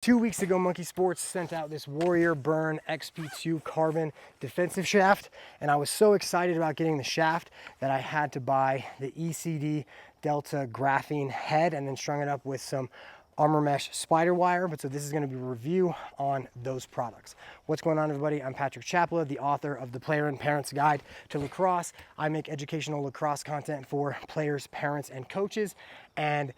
2 weeks ago, Monkey Sports sent out this Warrior Burn XP2 carbon defensive shaft, and I was so excited about getting the shaft that I had to buy the ECD Delta graphene head and then strung it up with some armor mesh spider wire. But so this is going to be a review on those products. What's going on, everybody? I'm Patrick Chapla, the author of the Player and Parent's Guide to Lacrosse. I make educational lacrosse content for players, parents, and coaches, and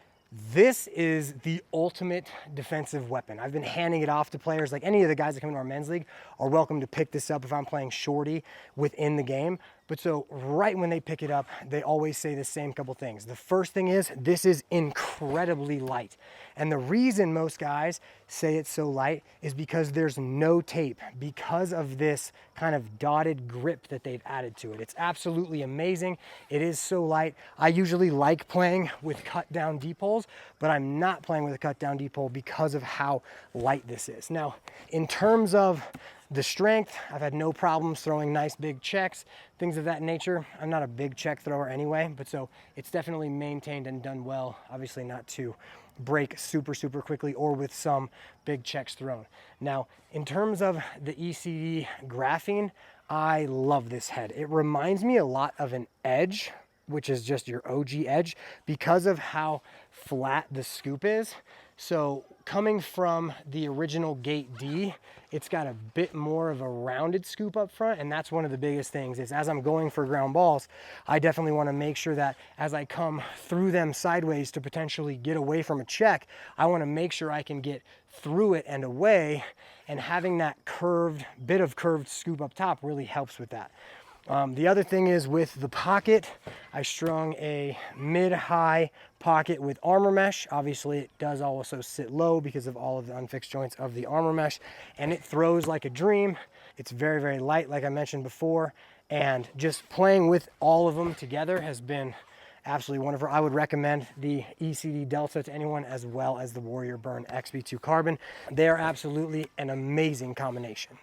this is the ultimate defensive weapon. I've been handing it off to players. Like any of the guys that come into our men's league are welcome to pick this up if I'm playing shorty within the game. But so right when they pick it up, they always say the same couple things. The first thing is, this is incredibly light. And the reason most guys say it's so light is because there's no tape, because of this kind of dotted grip that they've added to it. It's absolutely amazing. It is so light. I usually like playing with cut down deep holes, but I'm not playing with a cut down deep hole because of how light this is. Now, in terms of the strength, I've had no problems throwing nice big checks, things of that nature. I'm not a big check thrower anyway, but so it's definitely maintained and done well. Obviously not to break super quickly or with some big checks thrown. Now, in terms of the ECD graphene, I love this head. It reminds me a lot of an Edge, which is just your OG Edge, because of how flat the scoop is. So coming from the original Gate D, it's got a bit more of a rounded scoop up front, and that's one of the biggest things is as I'm going for ground balls, I definitely want to make sure that as I come through them sideways to potentially get away from a check, I want to make sure I can get through it and away, and having that bit of curved scoop up top really helps with that. The other thing is with the pocket, I strung a mid-high pocket with armor mesh. Obviously, it does also sit low because of all of the unfixed joints of the armor mesh, and it throws like a dream. It's very light, like I mentioned before, and just playing with all of them together has been absolutely wonderful. I would recommend the ECD Delta to anyone, as well as the Warrior Burn XP2 Carbon. They are absolutely an amazing combination.